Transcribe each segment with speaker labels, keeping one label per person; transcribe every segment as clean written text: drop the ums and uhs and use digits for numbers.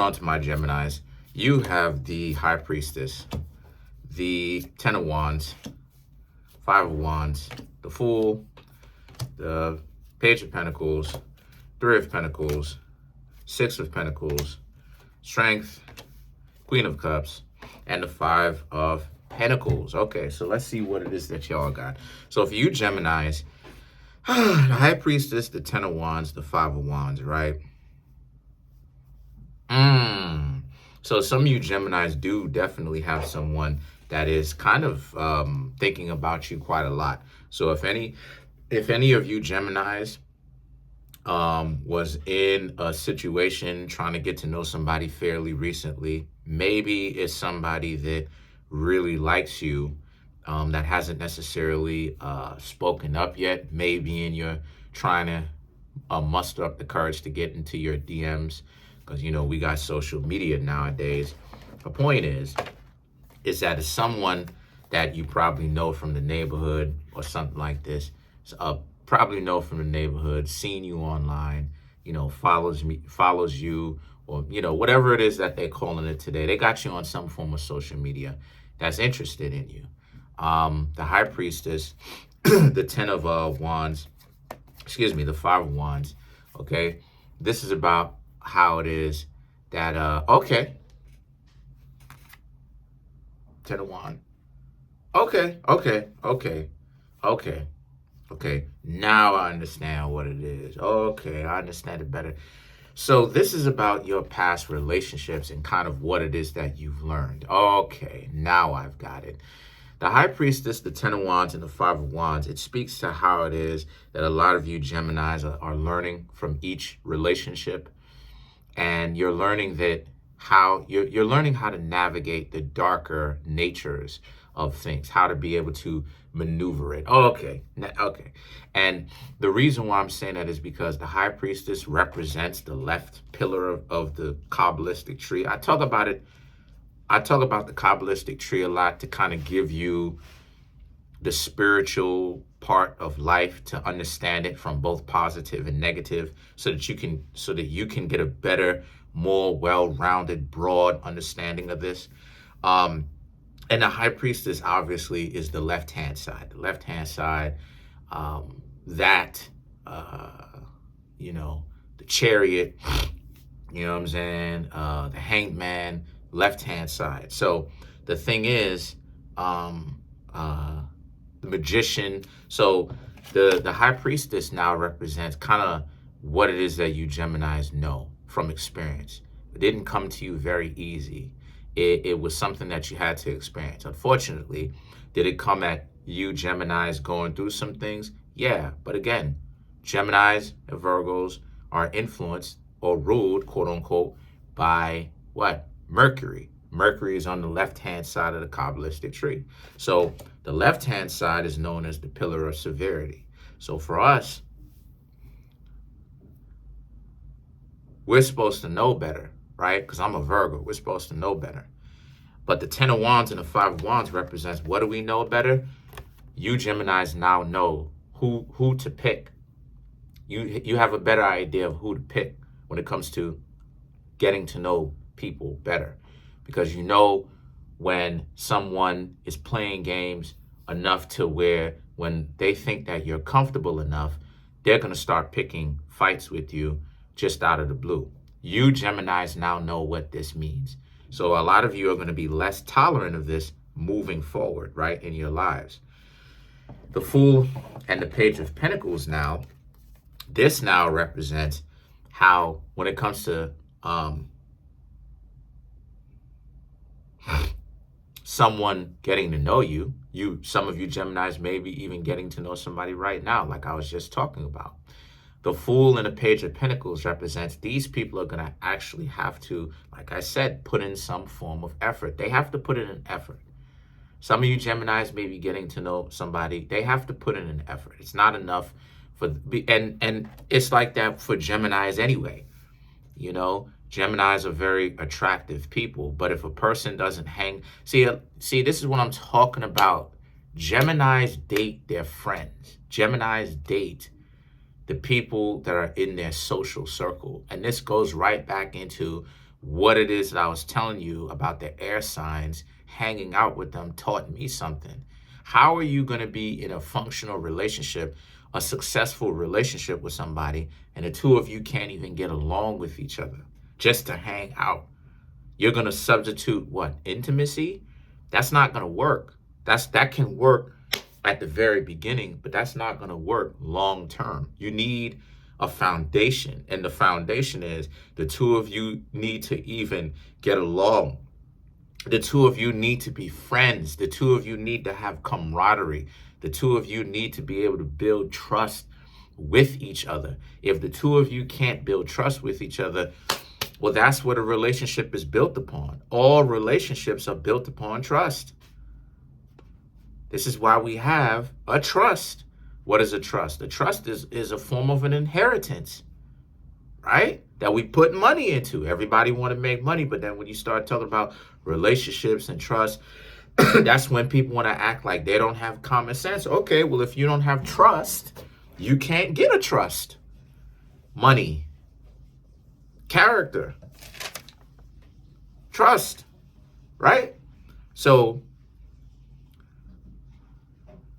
Speaker 1: On to my Geminis. You have the High Priestess, the Ten of Wands, Five of Wands, the Fool, the Page of Pentacles, Three of Pentacles, Six of Pentacles, Strength, Queen of Cups, and the Five of Pentacles. Okay, so let's see what it is that y'all got. So for you Geminis, the High Priestess, the Ten of Wands, the Five of Wands, right? So some of you Geminis do definitely have someone that is kind of thinking about you quite a lot. So if any of you Geminis was in a situation trying to get to know somebody fairly recently, maybe it's somebody that really likes you, that hasn't necessarily spoken up yet. Maybe you're trying to muster up the courage to get into your DMs, because, you know, we got social media nowadays. The point is that it's someone that you probably know from the neighborhood or something like this. Probably know from the neighborhood, seen you online, you know, follows you, or, you know, whatever it is that they're calling it today. They got you on some form of social media that's interested in you. The High Priestess, the Ten of Wands, the Five of Wands, okay? This is about how it is that, okay. Ten of Wands. Okay. Now I understand what it is. Okay, I understand it better. So this is about your past relationships and kind of what it is that you've learned. Okay, now I've got it. The High Priestess, the Ten of Wands, and the Five of Wands, it speaks to how it is that a lot of you Geminis are learning from each relationship. And you're learning you're learning how to navigate the darker natures of things, how to be able to maneuver it. Okay. And the reason why I'm saying that is because the High Priestess represents the left pillar of the Kabbalistic tree. I talk about the Kabbalistic tree a lot to kind of give you the spiritual part of life, to understand it from both positive and negative, so that you can get a better, more well-rounded, broad understanding of this. And the High Priestess obviously is the left-hand side. The left-hand side, you know, the Chariot, you know what I'm saying? The Hanged Man, left-hand side. So the thing is, the Magician. So the High Priestess now represents kind of what it is that you Geminis know from experience. It didn't come to you very easy. It was something that you had to experience. Unfortunately, did it come at you Geminis going through some things? Yeah, but again, Geminis and Virgos are influenced or ruled, quote unquote, by what? Mercury. Mercury is on the left-hand side of the Kabbalistic tree. So the left-hand side is known as the pillar of severity. So for us, we're supposed to know better, right? Because I'm a Virgo. We're supposed to know better. But the Ten of Wands and the Five of Wands represents, what do we know better? You Geminis now know who to pick. You have a better idea of who to pick when it comes to getting to know people better. Because you know when someone is playing games enough to where when they think that you're comfortable enough, they're going to start picking fights with you just out of the blue. You Geminis now know what this means. So a lot of you are going to be less tolerant of this moving forward, right, in your lives. The Fool and the Page of Pentacles now, this now represents how, when it comes to someone getting to know you, some of you Geminis may be even getting to know somebody right now, like I was just talking about. The Fool and the Page of Pentacles represents these people are going to actually have to, like I said, put in some form of effort. They have to put in an effort. Some of you Geminis may be getting to know somebody. They have to put in an effort. It's not enough and it's like that for Geminis anyway. You know, Geminis are very attractive people, but if a person doesn't see, this is what I'm talking about. Geminis date their friends. Geminis date the people that are in their social circle. And this goes right back into what it is that I was telling you about the air signs, hanging out with them taught me something. How are you going to be in a functional relationship, a successful relationship with somebody, and the two of you can't even get along with each other just to hang out? You're going to substitute what? Intimacy? That's not going to work. That can work at the very beginning, but that's not going to work long term. You need a foundation, and the foundation is the two of you need to even get along. The two of you need to be friends. The two of you need to have camaraderie. The two of you need to be able to build trust with each other. If the two of you can't build trust with each other, well, that's what a relationship is built upon. All relationships are built upon trust. This is why we have a trust. What is a trust? A trust is a form of an inheritance, right? That we put money into. Everybody want to make money, but then when you start talking about relationships and trust, that's when people want to act like they don't have common sense. Okay, well, if you don't have trust, you can't get a trust. Money, character, trust, right? So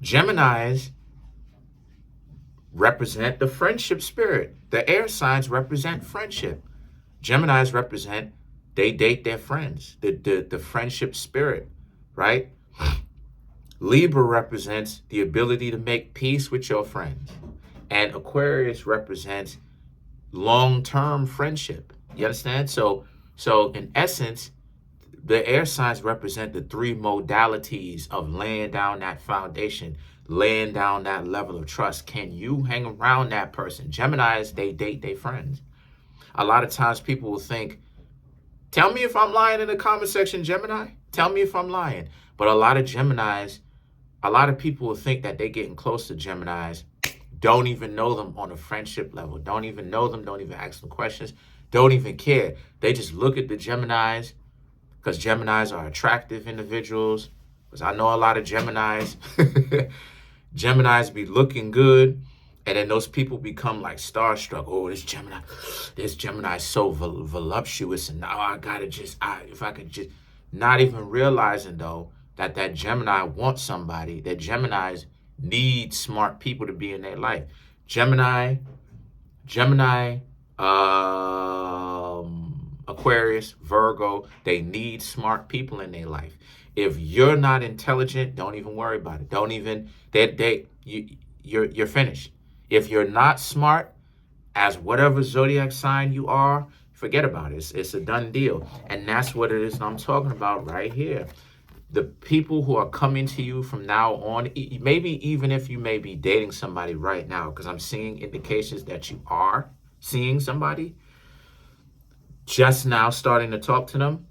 Speaker 1: Geminis represent the friendship spirit. The air signs represent friendship. Geminis represent, they date their friends, the friendship spirit, right? Libra represents the ability to make peace with your friends. And Aquarius represents long-term friendship. You understand? So in essence, the air signs represent the three modalities of laying down that foundation, laying down that level of trust. Can you hang around that person? Geminis, they date their friends. A lot of times people will think, tell me if I'm lying in the comment section, Gemini. Tell me if I'm lying. But a lot of Geminis, a lot of people will think that they're getting close to Geminis, don't even know them on a friendship level, don't even know them, don't even ask them questions, don't even care. They just look at the Geminis because Geminis are attractive individuals. Because I know a lot of Geminis. Geminis be looking good, and then those people become like starstruck. Oh, this Gemini is so voluptuous, and now I gotta if I could just, not even realizing though that Gemini wants somebody, that Geminis need smart people to be in their life. Gemini, Aquarius, Virgo, they need smart people in their life. If you're not intelligent, don't even worry about it. Don't even, you're finished. If you're not smart, as whatever zodiac sign you are, forget about it. It's a done deal. And that's what it is I'm talking about right here. The people who are coming to you from now on, maybe even if you may be dating somebody right now, because I'm seeing indications that you are seeing somebody, just now starting to talk to them.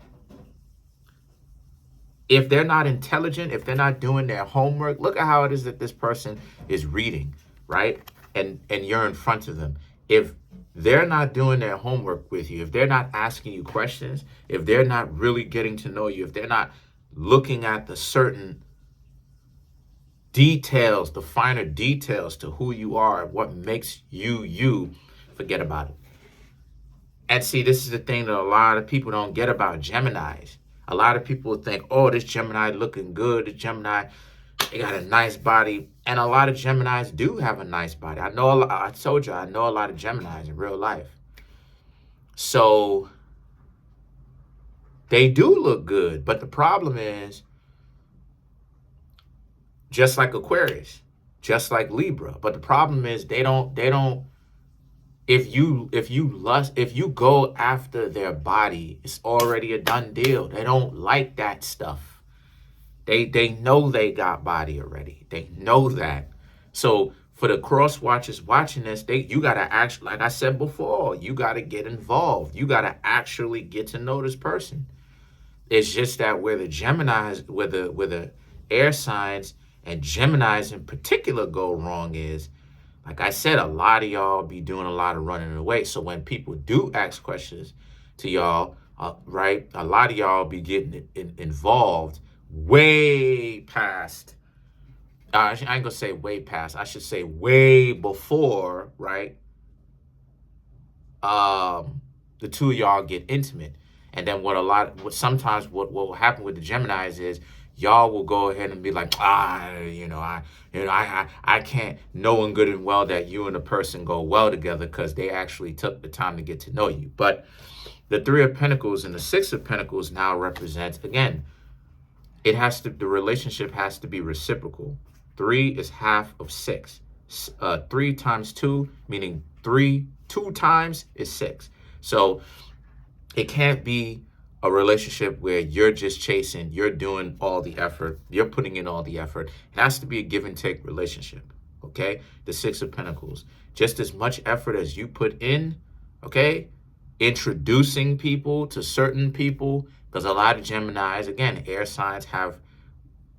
Speaker 1: If they're not intelligent, if they're not doing their homework, look at how it is that this person is reading, right? And you're in front of them. If they're not doing their homework with you, if they're not asking you questions, if they're not really getting to know you, if they're not looking at the certain details, the finer details to who you are, what makes you you, forget about it. And see, this is the thing that a lot of people don't get about Geminis. A lot of people think, oh, this Gemini looking good. This Gemini, they got a nice body. And a lot of Geminis do have a nice body. I told you, I know a lot of Geminis in real life. So they do look good. But the problem is, just like Aquarius, just like Libra. But the problem is they don't, if you go after their body, it's already a done deal. They don't like that stuff. They know they got body already. They know that. So for the cross watchers watching this, you gotta actually, like I said before, you gotta get involved. You gotta actually get to know this person. It's just that where the Geminis, where the air signs and Geminis in particular go wrong is, like I said, a lot of y'all be doing a lot of running away. So when people do ask questions to y'all, right, a lot of y'all be getting involved way past, I ain't gonna say way past, I should say way before, right, the two of y'all get intimate. And then sometimes what will happen with the Geminis is y'all will go ahead and be like, I can't, knowing good and well that you and the person go well together because they actually took the time to get to know you. But the Three of Pentacles and the Six of Pentacles now represents, again, the relationship has to be reciprocal. 3 is half of 6. 3 times 2, meaning 2 times is 6. So it can't be a relationship where you're just chasing, you're doing all the effort, you're putting in all the effort. It has to be a give and take relationship, okay? The Six of Pentacles. Just as much effort as you put in, okay? Introducing people to certain people, because a lot of Geminis, again, air signs have,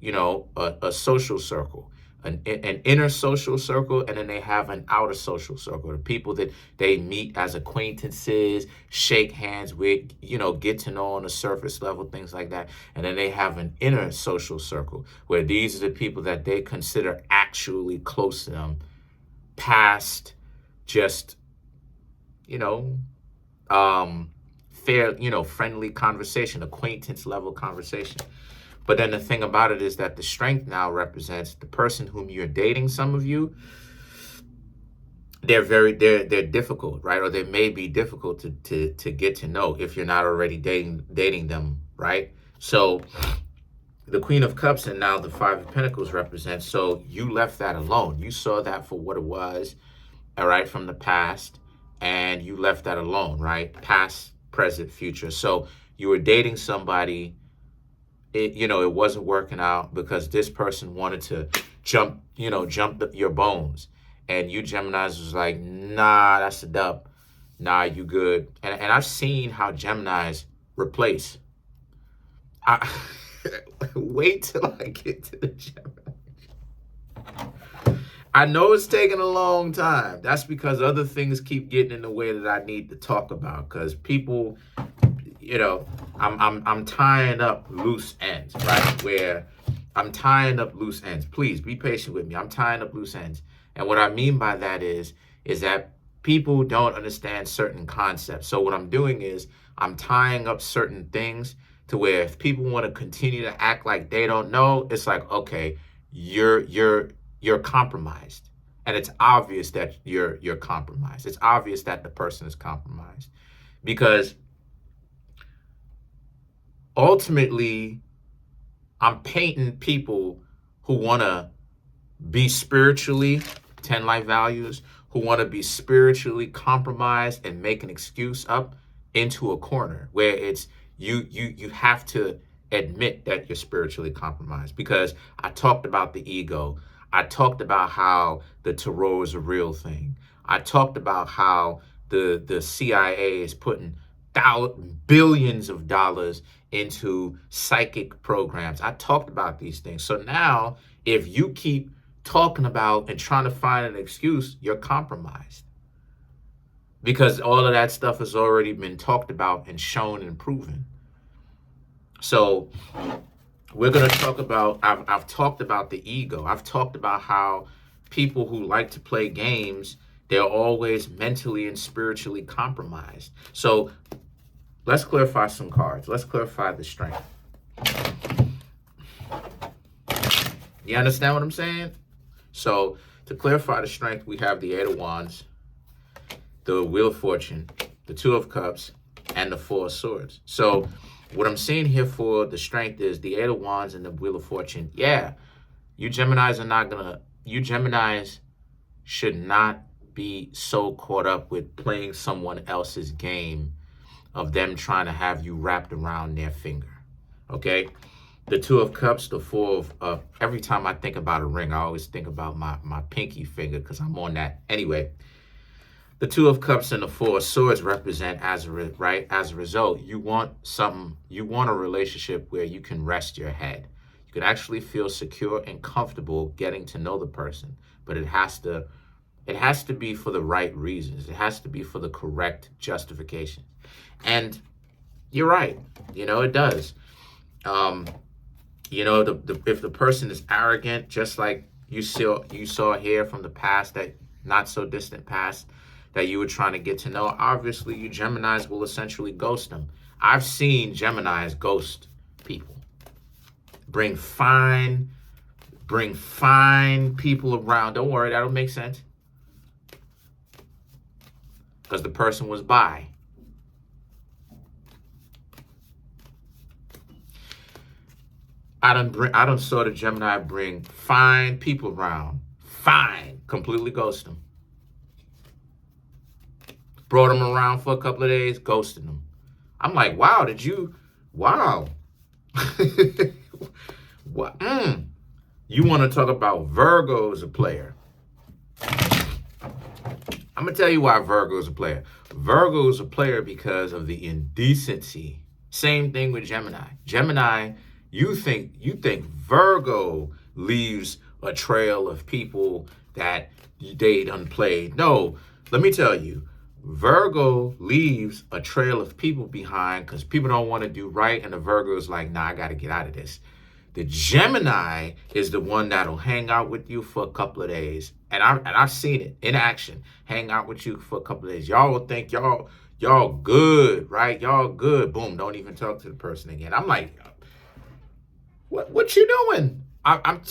Speaker 1: a social circle. An inner social circle, and then they have an outer social circle. The people that they meet as acquaintances, shake hands with, get to know on a surface level, things like that. And then they have an inner social circle where these are the people that they consider actually close to them, past just, friendly conversation, acquaintance level conversation. But then the thing about it is that the strength now represents the person whom you're dating. Some of you, they're difficult, right? Or they may be difficult to get to know if you're not already dating them, right? So the Queen of Cups and now the Five of Pentacles represents, so you left that alone. You saw that for what it was, all right, from the past, and you left that alone, right? Past, present, future. So you were dating somebody, it wasn't working out because this person wanted to jump your bones. And you Geminis was like, nah, that's a dub. Nah, you good. And I've seen how Geminis replace. Wait till I get to the Gemini. I know it's taking a long time. That's because other things keep getting in the way that I need to talk about. Because people, I'm tying up loose ends, right? Where I'm tying up loose ends. Please be patient with me. I'm tying up loose ends. And what I mean by that is that people don't understand certain concepts. So what I'm doing is I'm tying up certain things to where if people want to continue to act like they don't know, it's like, okay, you're compromised. And it's obvious that you're compromised. It's obvious that the person is compromised. Because ultimately, I'm painting people who want to be spiritually, 10 life values, who want to be spiritually compromised and make an excuse up into a corner where it's you have to admit that you're spiritually compromised. Because I talked about the ego. I talked about how the tarot is a real thing. I talked about how the CIA is putting billions of dollars into psychic programs. I talked about these things. So now, if you keep talking about and trying to find an excuse, you're compromised. Because all of that stuff has already been talked about and shown and proven. So we're going to talk about, I've talked about the ego. I've talked about how people who like to play games, they're always mentally and spiritually compromised. So let's clarify some cards. Let's clarify the strength. You understand what I'm saying? So to clarify the strength, we have the Eight of Wands, the Wheel of Fortune, the Two of Cups, and the Four of Swords. So what I'm seeing here for the strength is the Eight of Wands and the Wheel of Fortune. Yeah, you Geminis should not be so caught up with playing someone else's game of them trying to have you wrapped around their finger, okay? The Two of Cups, the Four of, every time I think about a ring, I always think about my pinky finger because I'm on that. Anyway, the Two of Cups and the Four of Swords represent, as a result, you want a relationship where you can rest your head. You can actually feel secure and comfortable getting to know the person, but it has to be for the right reasons. It has to be for the correct justification. And you're right, it does. If the person is arrogant, just like you saw here from the past, that not so distant past, that you were trying to get to know, obviously you Geminis will essentially ghost them. I've seen Geminis ghost people. Bring fine people around. Don't worry, that'll make sense. Because the person was bi. I done saw the Gemini bring fine people around. Fine. Completely ghost them. Brought them around for a couple of days, ghosted them. I'm like, wow, wow. What? You want to talk about Virgo as a player. I'm going to tell you why Virgo is a player. Virgo is a player because of the indecency. Same thing with Gemini. Gemini, you think Virgo leaves a trail of people that they done played. No, let me tell you, Virgo leaves a trail of people behind because people don't want to do right, and the Virgo is like, nah, I got to get out of this. The Gemini is the one that'll hang out with you for a couple of days. And I've seen it in action. Hang out with you for a couple of days. Y'all will think y'all good, right? Y'all good. Boom, don't even talk to the person again. I'm like, what you doing? I'm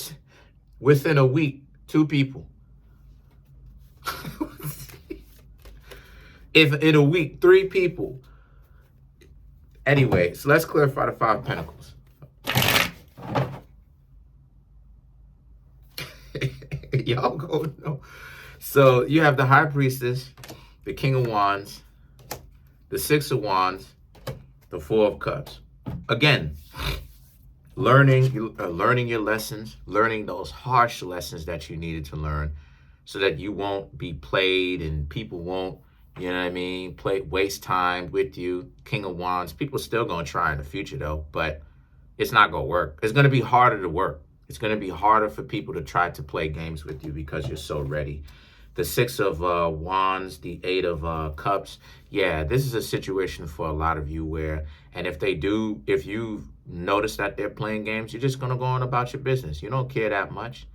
Speaker 1: within a week, 2 people. If in a week, 3 people. Anyway, so let's clarify the 5 Pentacles. Y'all go know. So you have the High Priestess, the King of Wands, the 6 of Wands, the 4 of Cups. Again, learning your lessons, learning those harsh lessons that you needed to learn so that you won't be played and people won't, you know what I mean, waste time with you. King of Wands. People still going to try in the future, though, but it's not going to work. It's going to be harder to work. It's going to be harder for people to try to play games with you because you're so ready. The 6 of Wands, the 8 of Cups. Yeah, this is a situation for a lot of you where, and if you notice that they're playing games, you're just going to go on about your business. You don't care that much.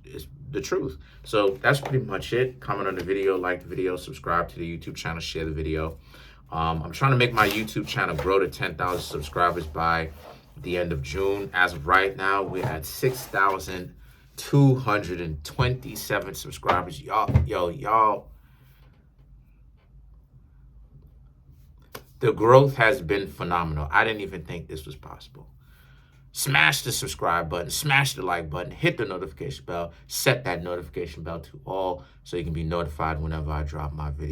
Speaker 1: It's the truth. So that's pretty much it. Comment on the video, like the video, subscribe to the YouTube channel, share the video. I'm trying to make my YouTube channel grow to 10,000 subscribers by the end of June. As of right now, we're at 6,227 subscribers. Y'all. The growth has been phenomenal. I didn't even think this was possible. Smash the subscribe button, smash the like button, hit the notification bell, set that notification bell to all so you can be notified whenever I drop my video.